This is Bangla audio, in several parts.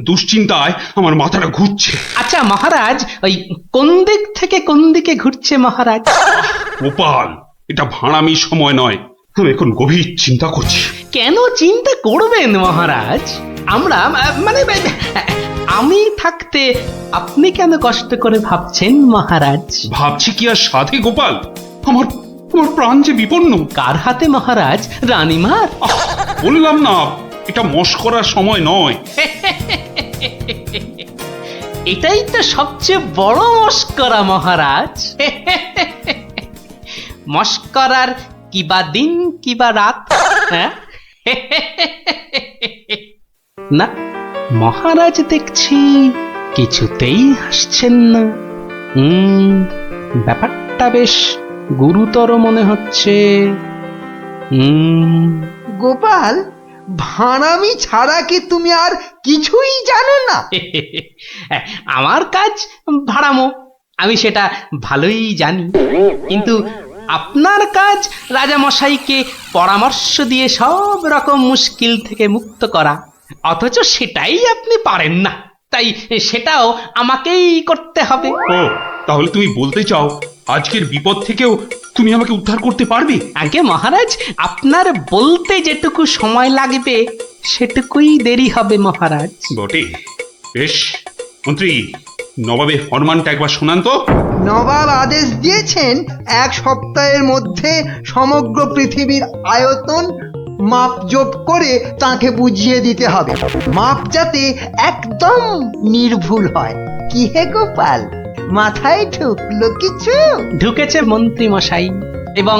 দুশ্চিন্তায় আমার মাথাটা ঘুরছে। আচ্ছা মহারাজ, ওই কোন দিক থেকে কোন দিকে ঘুরছে মহারাজ? গোপাল, এটা ভাঁড়ামি সময় নয়, আমি এখন গভীর চিন্তা করছি। কেন চিন্তা করবেন মহারাজ? আমরা মানে আমি থাকতে আপনি কেন কষ্ট করে ভাবছেন মহারাজ? ভাবছি কি আর সাধে গোপাল, আমার আমার প্রাণ যে বিপন্ন। কার হাতে মহারাজ? রানীমার? বললাম না, এটা মশকরার সময় নয়। এটাই তো সবচেয়ে বড় মস্করা মহারাজ। মস্করার কিবা দিন কিবা রাত। হ্যাঁ না, মহারাজ দেখছি কিছুতেই হাসছেন না। ব্যাপারটা বেশ গুরুতর মনে হচ্ছে। গোপাল, ভাঁড়ামি ছাড়া কি তুমি আর কিছুই জানো না? আমার কাজ ভাড়ামো, আমি সেটা ভালোই জানি, কিন্তু আপনার কাজ রাজামশাইকে পরামর্শ দিয়ে সব রকম মুশকিল থেকে মুক্ত করা, অথচ সেটাই আপনি পারেন না, তাই সেটাও আমাকেই করতে হবে। ও, তাহলে তুমি বলতে চাও আজকের বিপদ থেকেও তুমি আমাকে উদ্ধার করতে পারবে? আগে মহারাজ, আপনার বলতে যেটুকু সময় লাগবে সেটুকুই দেরি হবে মহারাজ। বটে, বেশ। মন্ত্রী, নবাবের ফরমানটা একবার শোনান তো। নবাব আদেশ দিয়েছেন 1 সপ্তাহের মধ্যে সমগ্র পৃথিবীর আয়তন মাপজোপ করে তাকে বুঝিয়ে দিতে হবে, মাপ যাতে একদম নির্ভুল হয়। কি হে গোপাল, মাথায় ঢুকলো কিছু? ঢুকেছে মন্ত্রী মশাই, এবং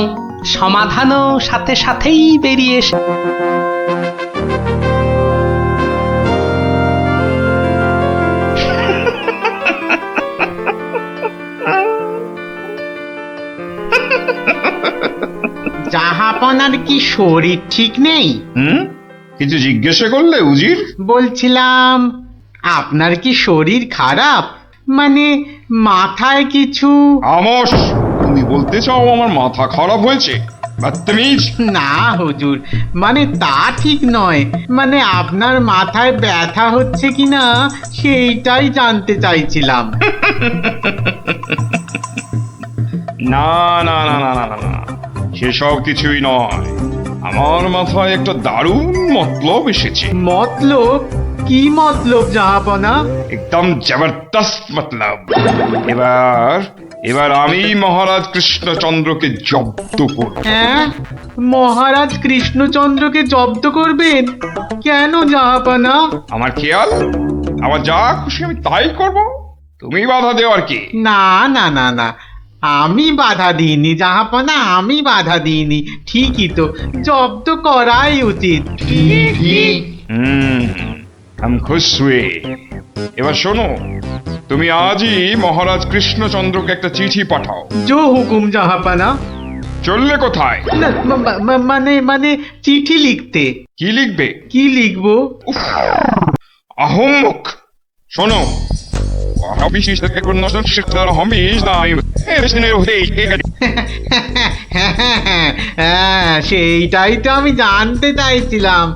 সমাধানও সাথে সাথেই বেরিয়ে এসে। জাহাপনার কি শরীর ঠিক নেই? কিছু জিজ্ঞাসা করলে উজির? বলছিলাম আপনার কি শরীর খারাপ, মানে মাথায় কিছু? আমস, তুমি বলতে চাও আমার মাথা খারাপ হয়েছে? বদতমিজ! না হুজুর, মানে তা ঠিক নয়, মানে আপনার মাথায় ব্যথা হচ্ছে কিনা সেইটাই জানতে চাইছিলাম। না না না না না না না, সেসব কিছুই নয়। আমার মাথায় একটা দারুণ মতলব এসেছে। মতলব? কি মতলব জাহাপনা? একদম জবরদস্ত মতলব। এবার আমি মহারাজ কৃষ্ণচন্দ্রকে জব্দ করব। হ্যাঁ, মহারাজ কৃষ্ণচন্দ্রকে জব্দ করবেন? কেন জাহাপনা? আমার খেয়াল, আমার যা খুশি আমি তাই করব, তুমি বাধা দেওয়ার কি? না না না না, আমি বাধা দিইনি জাহাপনা, আমি বাধা দিইনি। ঠিকই তো, জব্দ করাই উচিত। আমি খুশ হুয়ে। এবার শোনো, তুমি আজই মহারাজ কৃষ্ণচন্দ্রকে একটা চিঠি পাঠাও। জো হুকুম জাহাপনা। চললে কোথায়? না, মানে চিঠি লিখতে। কি লিখবে? কি লিখবো? আহম্মক! শোনো, হ্যাঁ, সেইটাই তো আমি জানতে চাইছিলাম।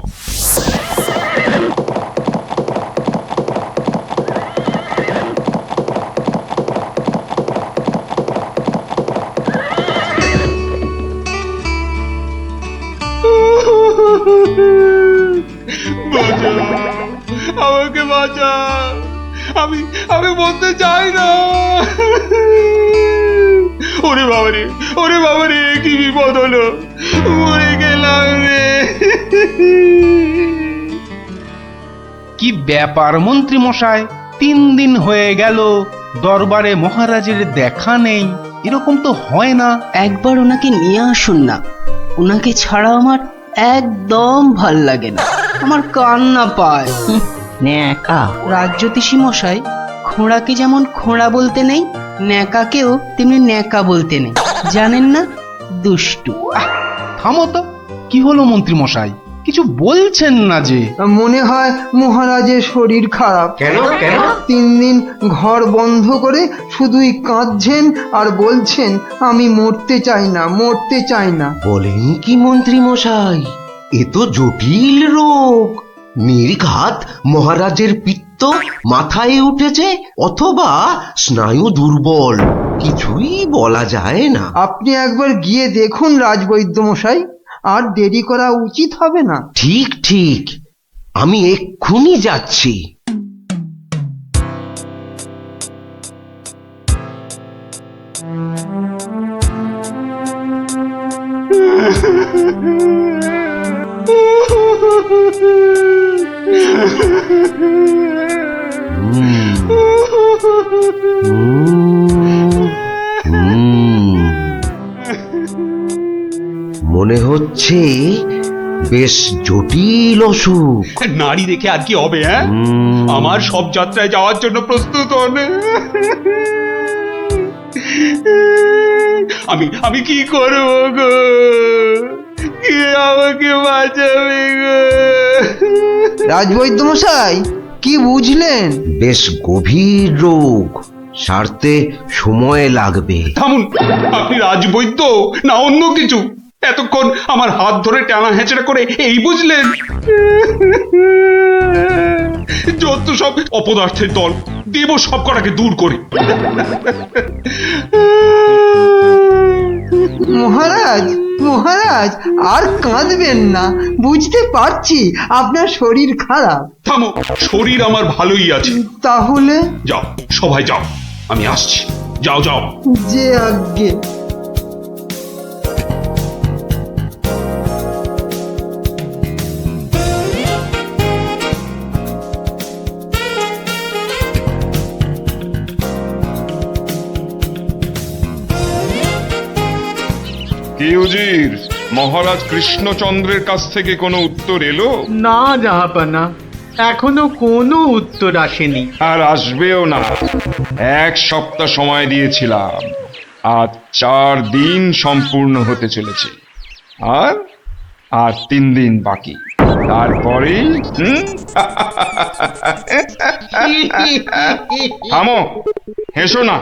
আমাকে বাঁচা, আমি বলতে চাই না। ওরে বাবারে, কি বিপদ হলো, মরে গেলাম রে। কি ব্যাপার মন্ত্রী মশাই, 3 দিন হয়ে গেল দরবারে মহারাজের দেখা নেই, এরকম তো হয় না। একবার ওনাকে নিয়ে আসুন না, ওনাকে ছাড়া আমার একদম ভাল লাগে না, আমার কান্না পায়। ন্যাকা রাজজ্যোতিষী মশাই, খোঁড়াকে যেমন খোঁড়া বলতে নেই, ন্যাকাকেও তেমনি ন্যাকা বলতে নেই, জানেন না? দুষ্টু। থামো তো, কি হলো মন্ত্রী মশাই, কিছু বলছেন না যে? মনে হয় মহারাজের শরীর খারাপ। কেন কেন? 3 দিন ঘর বন্ধ করে শুধুই কাঁদছেন আর বলছেন আমি মরতে চাই না, মরতে চাই না। বলেন কি মন্ত্রী মশাই, এ তো জটিল রোগ। নির্ঘাত মহারাজের পিত্ত মাথায় উঠেছে অথবা স্নায়ু দুর্বল, কিছুই বলা যায় না। আপনি একবার গিয়ে দেখুন রাজবৈদ্য মশাই, আর দেরি করা উচিত হবে না। ঠিক ঠিক, আমি এক্ষুনি যাচ্ছি। মনে হচ্ছে বেশ জটিল অসুখ। নারী দেখে আর কি হবে? হ্যাঁ, আমার সব যাত্রায় যাওয়ার জন্য প্রস্তুত হন। আমি কি করবো গো? কে আমাকে বাঁচাবে গো? রাজবৈদ্য মশাই, কি বুঝলেন? বেশ গভীর রোগ, সারতে সময় লাগবে। থামুন, আপনি রাজবৈদ্য না অন্য কিছু? এতক্ষণ আমার হাত ধরে টানা হেঁচড়া করে এই বুঝলেন? যত সব অপদার্থের দল, দেব সব কটাকে দূর করে। মহারাজ, মহারাজ, আর কাঁদবেন না। বুঝতে পারছি আপনার শরীর খারাপ। থামো, শরীর আমার ভালোই আছে। তাহলে যাও, সবাই যাও, আমি আসছি। যাও যাও। যে আজ্ঞে। কি উজির, মহারাজ কৃষ্ণচন্দ্রের কাছ থেকে কোনো উত্তর এলো? না জাহাপানা, এখনো কোনো উত্তর আসেনি। আর আসবেও না। 1 সপ্তাহ সময় দিয়েছিলাম, আজ 4 দিন সম্পূর্ণ হতে চলেছে, আর 3 দিন বাকি। তারপরেই থামো, হেসো না।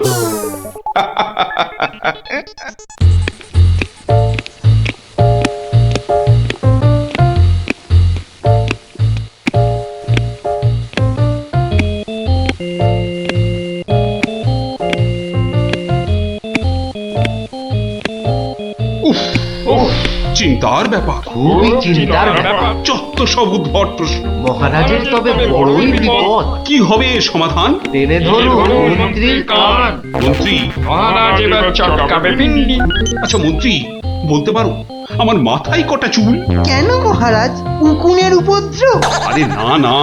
চিন্তার ব্যাপার, খুবই চিন্তার ব্যাপার। যত সব উদ্ভট প্রশ্ন। মহারাজের তবে বড়ই বিপদ। কি হবে এর সমাধান? টেনে ধরুন মন্ত্রীর কান। মন্ত্রী? মহারাজ এবার চটকাবে পিন্ডি। আচ্ছা মন্ত্রী, বলতে পারো আমার মাথায় কটা চুল? কেন মহারাজ, উকুনের উপদ্রব? আরে না না,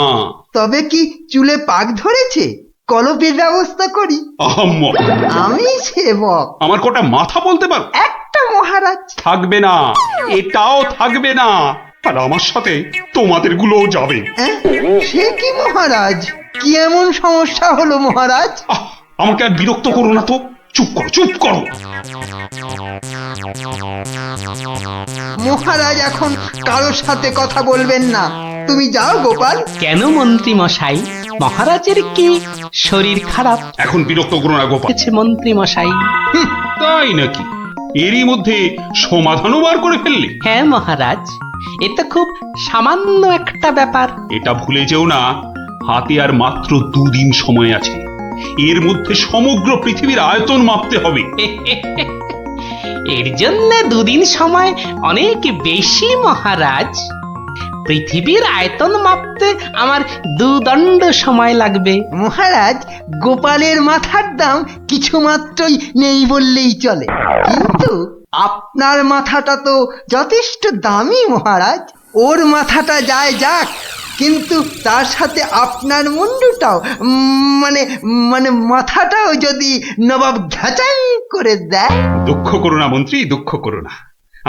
তবে কি চুলে পাক ধরেছে? কলপের ব্যবস্থা করি। আহাম্মক। আমি সেবক। আমার কটা মাথা বলতে পারো? একটা মহারাজ। থাকবে না, এটাও থাকবে না। আর আমার সাথে তোমাদের গুলোও যাবে। সে কি মহারাজ? কি এমন সমস্যা হলো মহারাজ? আমাকে আর বিরক্ত করো না তো। চুপ করো, চুপ করো। মহারাজ এখন কারোর সাথে কথা বলবেন না। তুমি যাও গোপাল। কেন মন্ত্রী মশাই, মহারাজের কি শরীর খারাপ? এখন বিরক্ত করো না গোপাল। মন্ত্রী মশাই। তাই নাকি? এরই মধ্যে সমাধানও বার করে ফেললে? হ্যাঁ মহারাজ, এটা খুব সামান্য একটা ব্যাপার। এটা ভুলে যেও না, হাতে আর মাত্র 2 দিন সময় আছে। এর মধ্যে সমগ্র পৃথিবীর আয়তন মাপতে হবে। এর জন্য 2 দিন সময় অনেক বেশি মহারাজ। পৃথিবীর আয়তন মাপতে আমার 2 দণ্ড সময় লাগবে। মহারাজ, গোপালের মাথার দাম কিছু মাত্রই নেই বললেই চলে, কিন্তু আপনার মাথাটা তো যথেষ্ট দামি মহারাজ। ওর মাথাটা যায় যাক, কিন্তু তার সাথে আপনার মুন্ডুটাও, মানে মাথাটাও যদি নবাব ঘাচাই করে দেয়। দুঃখ করো না মন্ত্রী, দুঃখ করো না।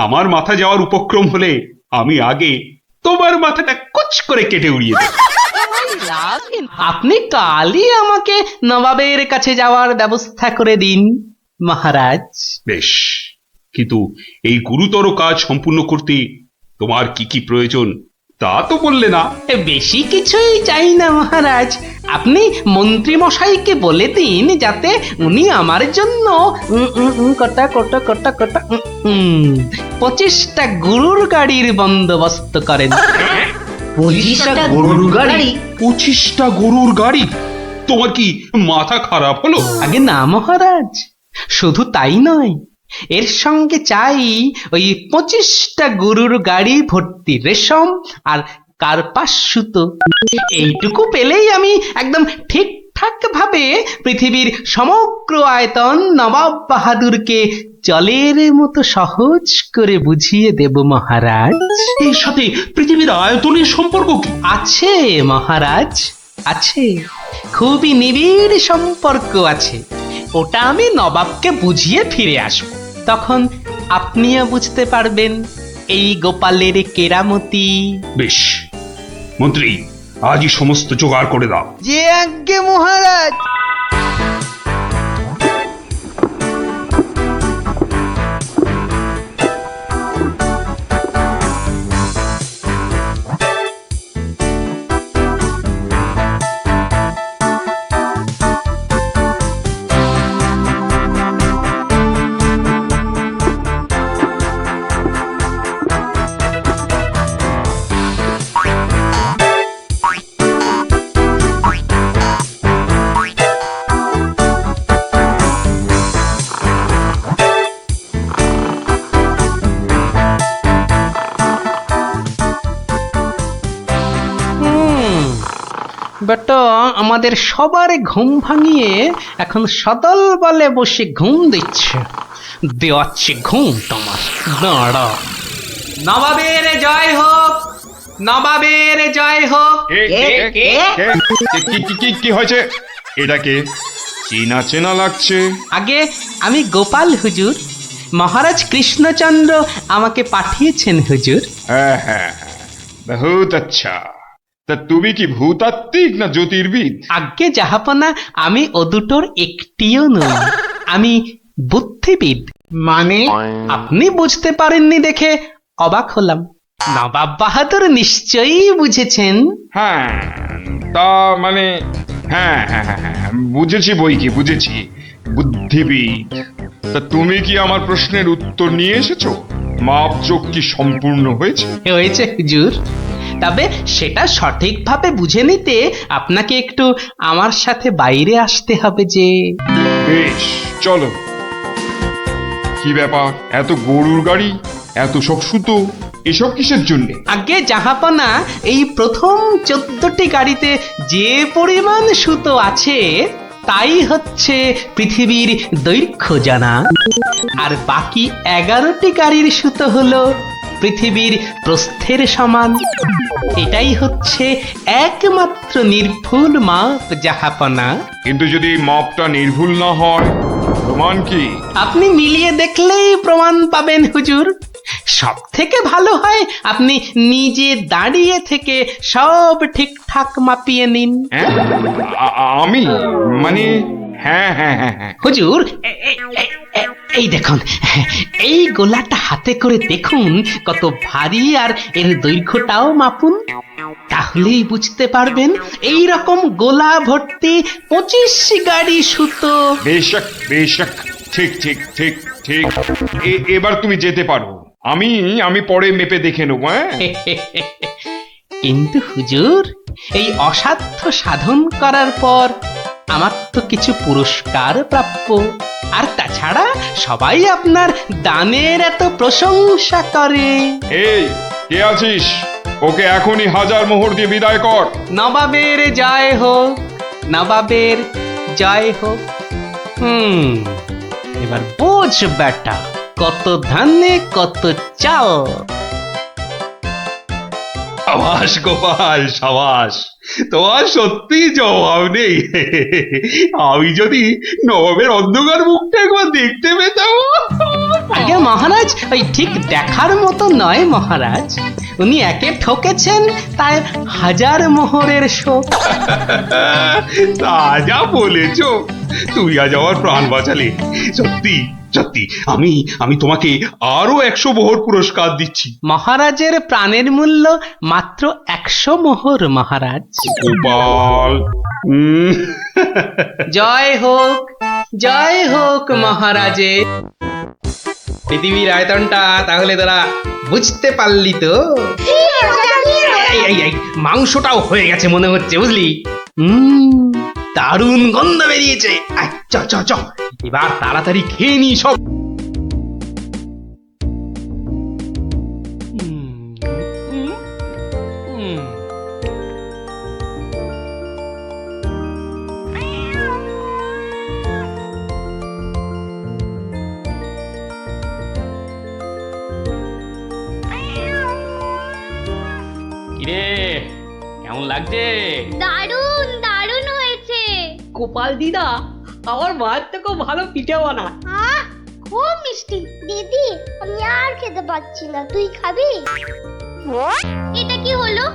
আমার মাথা যাওয়ার উপক্রম হলে আমি আগে তোমার মাথাটা কুচ করে কেটে উড়িয়ে দেব। আপনি কালই আমাকে নবাবের কাছে যাওয়ার ব্যবস্থা করে দিন মহারাজ। বেশ, কিন্তু এই গুরুতর কাজ সম্পূর্ণ করতে তোমার কি কি প্রয়োজন তা তো বললে না। বেশি কিছুই চাই না মহারাজ। আপনি মন্ত্রী মশাইকে বলে দিন যাতে উনি আমার জন্য কটা 25টা গরুর গাড়ির বন্দোবস্ত করেন। 25টা গরুর গাড়ি? 25টা গরুর গাড়ি? তোমার কি মাথা খারাপ হলো? আগে না মহারাজ, শুধু তাই নয়, এর সঙ্গে চাই ওই 25টা গরুর গাড়ি ভর্তি রেশম আর কার্পাস সুতো। এইটুকু পেলেই আমি একদম ঠিকঠাক ভাবে পৃথিবীর সমগ্র আয়তন নবাব বাহাদুরকে জলের মতো সহজ করে বুঝিয়ে দেব মহারাজ। এর সাথে পৃথিবীর আয়তনের সম্পর্ক কি? আছে মহারাজ, আছে, খুবই নিবিড় সম্পর্ক আছে। ওটা আমি নবাবকে বুঝিয়ে ফিরে আসব, তখন আপনিও বুঝতে পারবেন এই গোপালের কেরামতি। বেশ, মন্ত্রী আজই সমস্ত জোগাড় করে দাও। যে আজ্ঞে মহারাজ। বেটা আমাদের সবার ঘুম ভাঙিয়ে এখন সদল বলে বসে ঘুম দিচ্ছে। দেওয়াচ্ছে ঘুম তোমার, দাঁড়া। নবাবের জয় হোক, নবাবের জয় হোক। কি হয়েছে? এটাকে চেনা চেনা লাগছে। আগে আমি গোপাল হুজুর, মহারাজ কৃষ্ণচন্দ্র আমাকে পাঠিয়েছেন হুজুর। হ্যাঁ হ্যাঁ হ্যাঁ, বহুত আচ্ছা। তা তুমি কি ভূতাত্ত্বিক না জ্যোতির্বিদ? আজ্ঞে জাহাপনা, আমি ও দুটোর একটিও নই, আমি বুদ্ধিবিদ। মানে? আপনি বুঝতে পারেননি দেখে অবাক হলাম, নবাব বাহাদুর নিশ্চয়ই বুঝেছেন। হ্যাঁ, তা মানে হ্যাঁ হ্যাঁ হ্যাঁ হ্যাঁ, বুঝেছি বই কি, বুঝেছি, বুদ্ধিবিদ। তা তুমি কি আমার প্রশ্নের উত্তর নিয়ে এসেছো? মাপজোক কি সম্পূর্ণ হয়েছে? হয়েছে হুজুর, তবে সেটা সঠিকভাবে বুঝে নিতে আপনাকে একটু আমার সাথে বাইরে আসতে হবে যে। বেশ, চলো। কি ব্যাপার, এত গরুর গাড়ি, এত সব সুতো, এসব কিসের জন্য? আগে জাহাপনা, এই প্রথম 14টি গাড়িতে যে পরিমাণ সুতো আছে তাই হচ্ছে পৃথিবীর দৈর্ঘ্য জানা, আর বাকি 11টি গাড়ির সুতো হলো পৃথিবীর প্রস্থের সমান। এটাই হচ্ছে একমাত্র নির্ভুল মাপ জাহাপনা। কিন্তু যদি মাপটা নির্ভুল না হয়, প্রমাণ কি? আপনি মিলিয়ে দেখলেই প্রমাণ পাবেন হুজুর। সব থেকে ভালো হয় আপনি নিজে দাঁড়িয়ে থেকে সব ঠিকঠাক মাপিয়ে নিন। হ্যাঁ? আমি মানে হ্যাঁ হ্যাঁ হ্যাঁ হ্যাঁ। হুজুর, এই দেখুন, এই গোলাটা হাতে করে দেখুন কত ভারী, আর এর দৈর্ঘ্যটাও মাপুন, তাহলেই বুঝতে পারবেন এই রকম গোলা ভর্তি 25 গাড়ি সুতো। বেশক বেশক, ঠিক ঠিক ঠিক ঠিক। এবার তুমি যেতে পারো, আমি পরে মেপে দেখে নেবো। হ্যাঁ, কিন্তু হুজুর, এই অসাধ্য সাধন করার পর আমার তো কিছু পুরস্কার প্রাপ্য, আর তাছাড়া সবাই আপনার দানের এত প্রশংসা করে। এই কে আছিস? ওকে এখনই 1000 মোহর দিয়ে বিদায় কর। নবাবের জয় হোক, নবাবের জয় হোক। এবার বোঝ বেটা, কত ধানে কত চাল। সাবাস গোপাল, সাবাস, তোমার সত্যি জবাব নেই। আমি যদি নবাবের অন্ধকার মুখটা একবার দেখতে পেতাম। আগে মহারাজ, ওই ঠিক দেখার মতো নয় মহারাজ, উনি একে ঠকেছেন তাই 1000 মোহরের শোক। তা যা বলেছ, তুমি আজ আমার প্রাণ বাঁচালে। সত্যি সত্যি, আমি তোমাকে আরো 100 মোহর পুরস্কার দিচ্ছি। মহারাজের প্রাণের মূল্য মাত্র 100 মোহর মহারাজ। গোপাল, জয় হোক, জয় হোক মহারাজের। পৃথিবীর আয়তনটা তাহলে তোরা বুঝতে পারলি তো? এই মাংসটাও হয়ে গেছে মনে হচ্ছে, বুঝলি? দারুণ গন্ধ বেরিয়েছে। আয়, চ চ চ, এবার তাড়াতাড়ি খেয়ে নি সব। কিরে, কেমন লাগছে? দারুণ দারুণ হয়েছে। গোপাল দিদা, আমার মায়ের থেকেও ভালো পিঠে বানায়। আহ, খুব মিষ্টি। দিদি, আমি আর খেতে পাচ্ছি না, তুই খাবি? এটা কি হলো?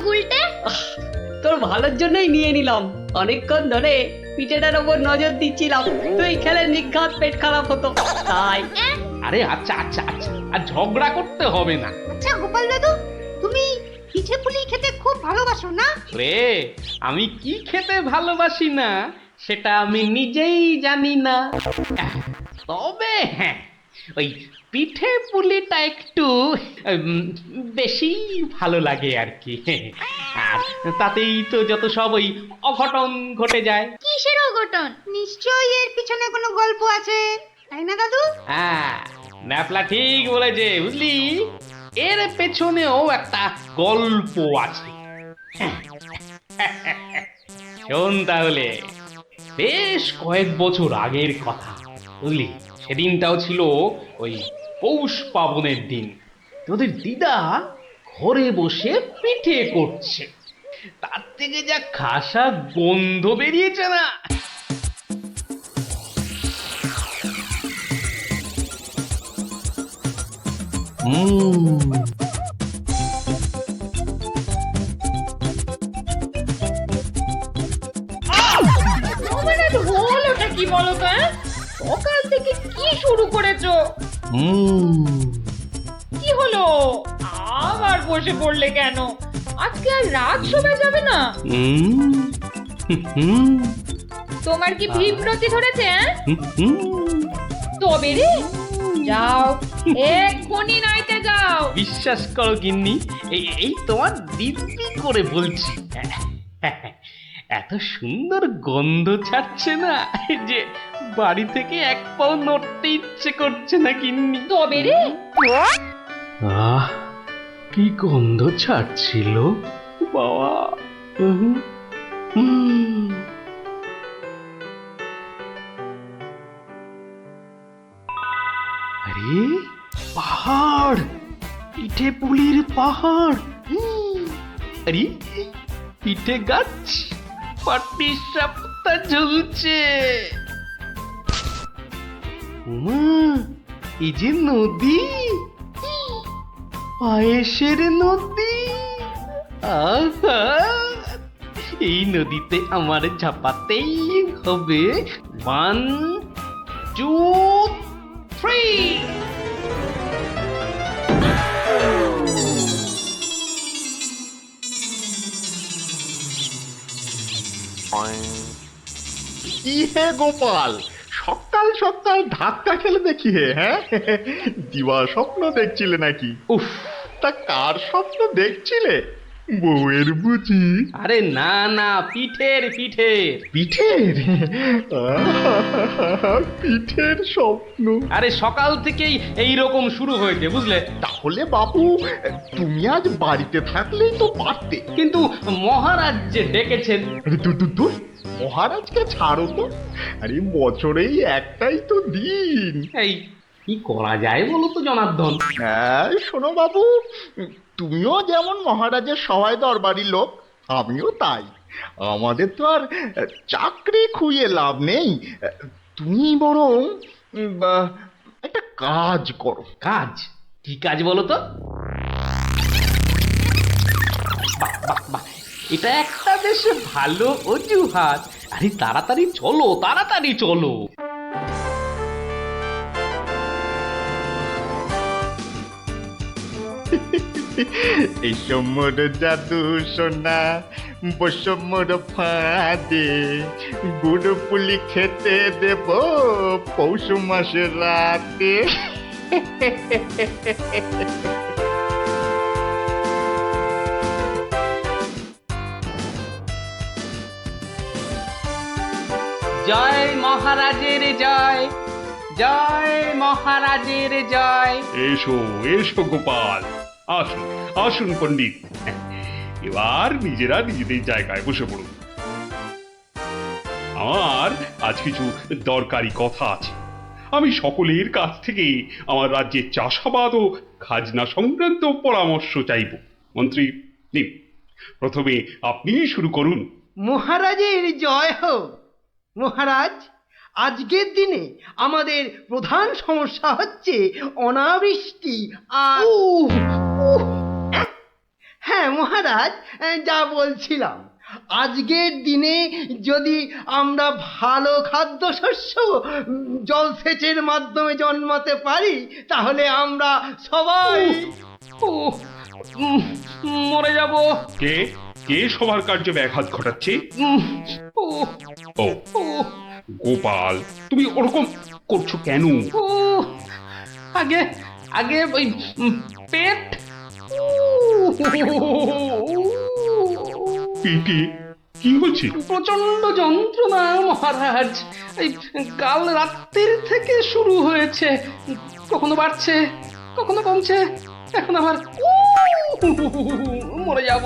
উল্টে? তোর ভালোর জন্যই নিয়ে নিলাম। অনেকক্ষণ ধরে পিঠেটার ওপর নজর দিচ্ছিলাম, তুই খেলে নিঘাত পেট খারাপ হতো তাই। আরে আচ্ছা আচ্ছা আচ্ছা, আর ঝগড়া করতে হবে না। আচ্ছা গোপাল দাদু, তুমি পিঠে পুলি খেতে খুব ভালোবাসো না? রে, আমি কি খেতে ভালোবাসি না সেটা আমি নিজেই জানি না। তবে হ্যাঁ, ওই পিঠে পুলিটা একটু বেশি ভালো লাগে আর কি। আর তাতেই তো যত সব ওই অঘটন ঘটে যায়। কিসের অঘটন? নিশ্চয়ই এর পিছনে কোনো গল্প আছে, তাই না দাদু? হ্যাঁ, ন্যাপলা ঠিক বলেছে, বুঝলি? এর পেছনেও একটা গল্প আছে। শোন তাহলে, বেশ কয়েক বছর আগের কথা, বুঝলি? সেদিনটাও ছিল ওই পৌষ পাবনের দিন। তোদের দিদা ঘরে বসে পিঠে করছে, তার থেকে যা খাসা গন্ধ বেরিয়েছে না। হলোটা কি বলো তো? সকাল থেকে কি শুরু করেছো? কি হলো? আবার বসে পড়লে কেন? আজকে আর রাত শোভা যাবে না? তোমার কি বিব্রতি ধরেছে? তবে রে, যাও এক্ষুনি নাইতে যাও। বিশ্বাস করো গিন্নি, এই তোমার দিব্যি করে বলছি, এত সুন্দর গন্ধ ছাড়ছে না যে বাড়ি থেকে এক পাও নড়তে ইচ্ছে করছে না গিন্নি। তবে রে, আহ, কি গন্ধ ছাড়ছিল বাবা! আরে পাহাড়, পিঠে পুলির পাহাড়। আরে পিঠে গাছ, পাটি সাপটা ঝুলছে। এই যে নদী, পায়েসের নদী। আহা, এই নদীতে আমার ঝাপাতেই হবে। 1, 2, 3। কি হে গোপাল, সকাল সকাল ধাক্কা খেলে দেখি হে? হ্যাঁ, দিবা স্বপ্ন দেখছিলে নাকি? উফ, তা কার স্বপ্ন দেখছিলে? বউয়ের বুঝি? আরে না না, পিঠের পিঠের। পিঠের? পিঠের স্বপ্ন? আরে সকাল থেকেই এই রকম শুরু হয়েছে, বুঝলে? তাহলে বাবু, তুমি আজ বাড়িতে থাকলেই তো পারতে। কিন্তু মহারাজ যে ডেকেছেন। আরে দূর, মহারাজকে ছাড়ো তো। আরে বছরেই একটাই তো দিন। এই কি করা যায় বলো তো জনার্দন? হ্যাঁ, শোনো বাবু, তুমিও যেমন মহারাজের সবাই দরবারি লোক, আমিও তাই। আমাদের তো আর চাকরি খুইয়ে লাভ নেই। তুমি বরং একটা কাজ করো। কাজ? কি কাজ বলো তো? বাহ বাহ বাহ, এটা একটা বেশ ভালো অজুহাত। আরে তাড়াতাড়ি চলো, তাড়াতাড়ি চলো। এই সমর জাদু সোনা বসমর ফাঁদে গুড় পুলি খেতে দেব পৌষ মাসের রাতে। জয় মহারাজের জয়, জয় মহারাজের জয়। এসো এসো গোপাল, আসুন আসুন পণ্ডিত, এবার নিজেরা নিজেদের জায়গায় বসে পড়ুন। আমার আজ কিছু দরকারি কথা আছে। আমি সকলের কাছ থেকে আমার রাজ্যের চাষাবাদ ও খাজনা সংক্রান্ত পরামর্শ চাইব। মন্ত্রী নিন, প্রথমে আপনিই শুরু করুন। মহারাজের জয় হোক। মহারাজ, আজকের দিনে আমাদের প্রধান সমস্যা হচ্ছে অনাবৃষ্টি আর হ্যাঁ মহারাজ, যা বলছিলাম, আজকের দিনে যদি আমরা ভালো খাদ্যশস্য জলসেচের মাধ্যমে জন্মাতে পারি, তাহলে আমরা সবাই মরে যাব। কে কে সবার কার্যে ব্যাঘাত ঘটাচ্ছে? ও গোপাল, তুমি ওরকম করছো কেন? আগে আগে ওই পেট। পেটে কি হচ্ছে? প্রচন্ড যন্ত্রণা মহারাজ। এই কাল রাত্রির থেকে শুরু হয়েছে, কখনো বাড়ছে কখনো কমছে, এখন আবার মরে যাব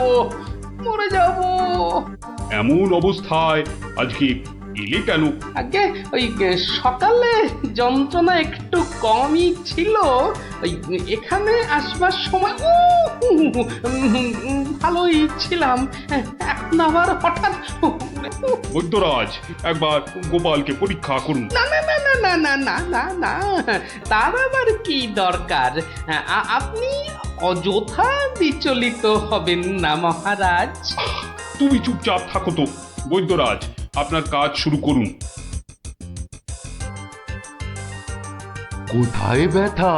মরে যাব। এমন অবস্থায় আজকে এলে কেন? আগে ওই সকালে যন্ত্রণা একটু কমই ছিল, ওই এখানে আসবার সময় ভালোই ছিলাম, এখন আবার হঠাৎ। বৈদ্যরাজ, একবার গোপালকে পরীক্ষা করুন। না না না না না না না না না, তার আবার কি দরকার? আপনি অযথা বিচলিত হবেন না মহারাজ। তুমি চুপচাপ থাকো তো। বৈদ্যরাজ, আপনার কাজ শুরু করুন। কোথায় ব্যথা?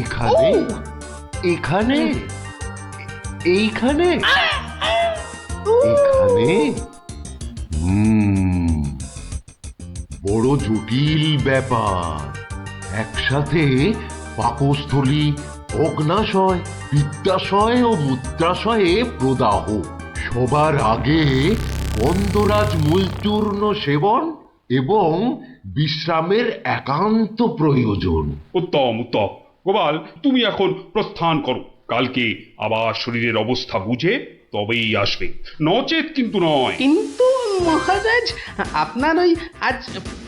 এখানে? এখানে? এইখানে? এখানে? বড় জটিল ব্যাপার। একসাথে পাকস্থলী, অগ্নাশয়, পিত্তাশয় ও মূত্রাশয়ে প্রদাহ। সবার আগে গন্ধরাজ মূলচূর্ণ সেবন এবং বিশ্রামের একান্ত প্রয়োজন। উত্তম উত্তম। গোপাল, তুমি এখন প্রস্থান করো। কালকে আবার শরীরের অবস্থা বুঝে তবেই আসবে, নচেত কিন্তু নয়। কিন্তু মহারাজ, আপনার ওই আজ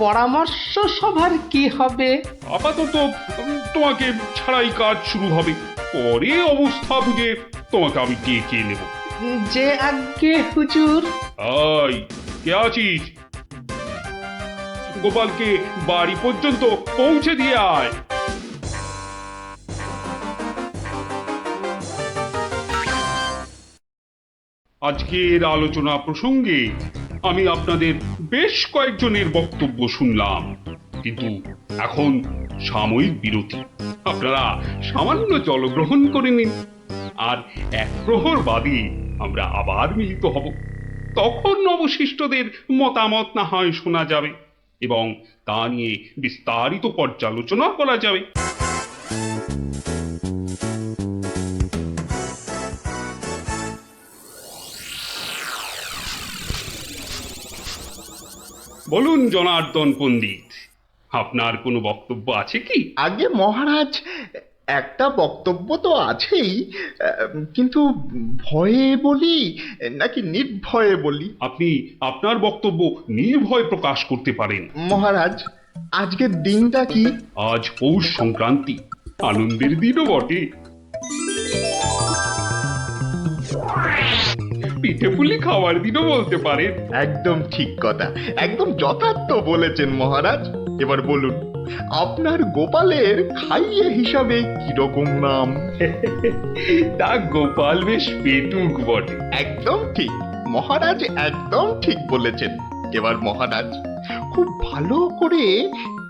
পরামর্শ সভার কি হবে? আপাতত তোমাকে ছাড়াই কাজ শুরু হবে, পরে অবস্থা বুঝে তোমাকে আমি ডেকে নেব। যে আজ্ঞে হুজুর। আই, কে আছিস? গোপালকে বাড়ি পর্যন্ত পৌঁছে দিয়ে আয়। আজকের আলোচনা প্রসঙ্গে আমি আপনাদের বেশ কয়েকজনের বক্তব্য শুনলাম, কিন্তু এখন সাময়িক বিরতি। আপনারা সামান্য জলগ্রহণ করে নিন, আর এক প্রহর বাদে আমরা আবার মিলিত হব। তখন অবশিষ্টদের মতামত না হয় শোনা যাবে এবং তা নিয়ে বিস্তারিত পর্যালোচনা করা যাবে। বলুন জনার্দন পণ্ডিত, আপনার কোনো বক্তব্য আছে কি? আগে মহারাজ, একটা বক্তব্য তো আছেই, কিন্তু ভয়ে বলি নাকি নির্ভয়ে বলি? আপনি আপনার বক্তব্য নির্ভয় প্রকাশ করতে পারেন। মহারাজ, আজকের দিনটা কি? আজ পৌষ সংক্রান্তি, আনন্দের দিনও বটে। পিঠে পুলি খাওয়ার দিনও বলতে পারেন। একদম ঠিক কথা, একদম যথার্থ বলেছেন মহারাজ। এবার বলুন, আপনার গোপালের খাইয়ে হিসাবে কিরকম নাম? তা গোপাল বেশ পেটুক বটে। একদম ঠিক মহারাজ, একদম ঠিক বলেছেন। এবার মহারাজ, খুব ভালো করে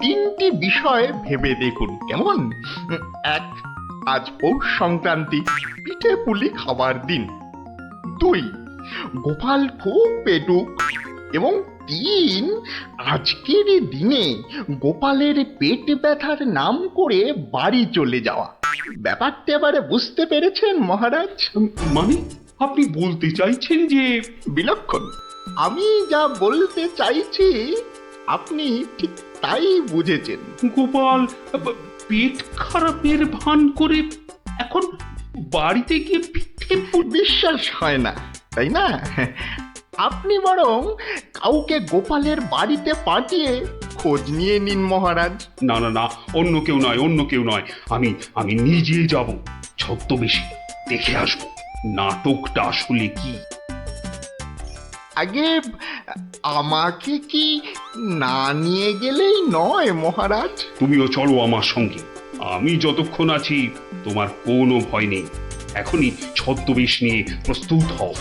তিনটি বিষয় ভেবে দেখুন, কেমন? এক, আজ পৌষ সংক্রান্তি, পিঠে পুলি খাবার দিন। 2, গোপাল খুব পেটুক। এবং 3, আজকের এই দিনে গোপালের পেট ব্যথার নাম করে বাড়ি চলে যাওয়া। ব্যাপারটা এবারে বুঝতে পেরেছেন মহারাজ? মানে আপনি বলতে চাইছেন যে বিলক্ষণ। আমি যা বলতে চাইছি আপনি ঠিক তাই বুঝেছেন। গোপাল পেট খারাপের ভান করে এখন বাড়িতে গিয়ে পিঠে বিশ্বাস হয় না, তাই না? আপনি বরং কাউকে গোপালের বাড়িতে পাঠিয়ে খোঁজ নিয়ে নিন মহারাজ। না না না, অন্য কেউ নয়, অন্য কেউ নয়, আমি নিজে যাব, ছদ্মবেশে দেখে আসবো নাটকটা আসলে কি। আগে আমাকে কি না নিয়ে গেলেই নয় মহারাজ? তুমিও চলো আমার সঙ্গে। আমি যতক্ষণ আছি তোমার কোনো ভয় নেই। এখনই ছদ্মবেশ নিয়ে প্রস্তুত হও।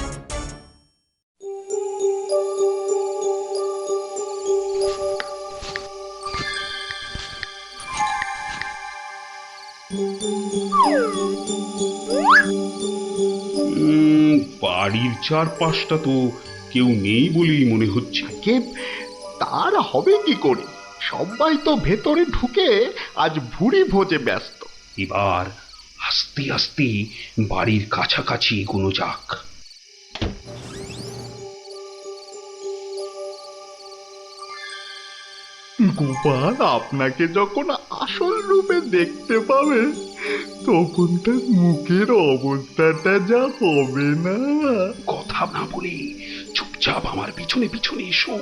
বাড়ির চারপাশটা তো কেউ নেই বলেই মনে হচ্ছে। কে তার হবে কি করে? সবাই তো ভেতরে ঢুকে আজ ভুরি ভোজে ব্যস্ত। এবার আস্তে আস্তে বাড়ির কাছাকাছি এগোনো যাক। গোপাল আপনাকে যখন আসল রূপে দেখতে পাবে তখন তার মুখের অবস্থাটা যা হবে না। কথা না বলে চুপচাপ আমার পিছনে পিছনে এসো।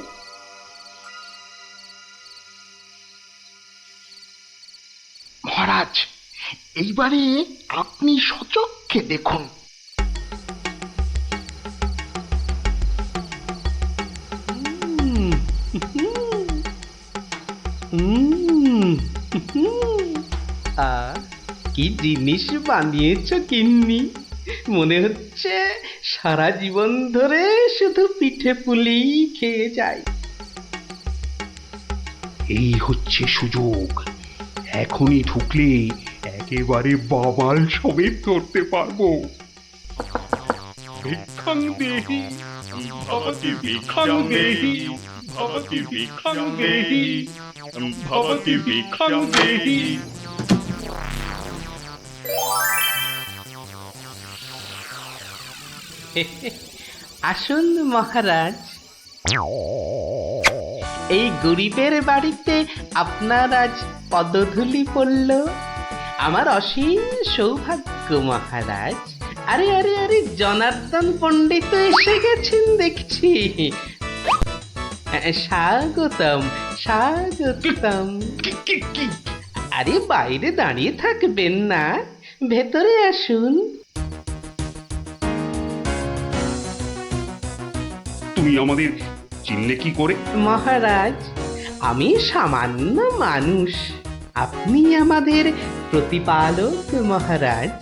মহারাজ, এইবারে আপনি সচক্ষে দেখুন। কি জিনিস বানিয়েছ গিন্নি, মনে হচ্ছে সারা জীবন ধরে শুধু পিঠে পুলি খেয়ে যাই। এই হচ্ছে সুযোগ, এখনই ঢুকলে একেবারে বাবাল সমেত ধরতে পারবো। ভিক্ষাং দেহি ভবতি ভিক্ষাং দেহি ভবতি ভিক্ষাং দেহি ভবতি ভিক্ষাং দেহি। আসুন মহারাজ, এই গরিবের বাড়িতে আপনার আজ পদধূলি পড়ল, আমার অসীম সৌভাগ্য মহারাজ। আরে আরে আরে, জনার্দন পণ্ডিত এসে গেছেন দেখছি। স্বাগতম স্বাগতম। আরে বাইরে দাঁড়িয়ে থাকবেন না, ভেতরে আসুন। তুমি আমাদের চিনলে কি করে? মহারাজ, আমি সামান্য মানুষ, আপনি আমাদের প্রতিপালক মহারাজ।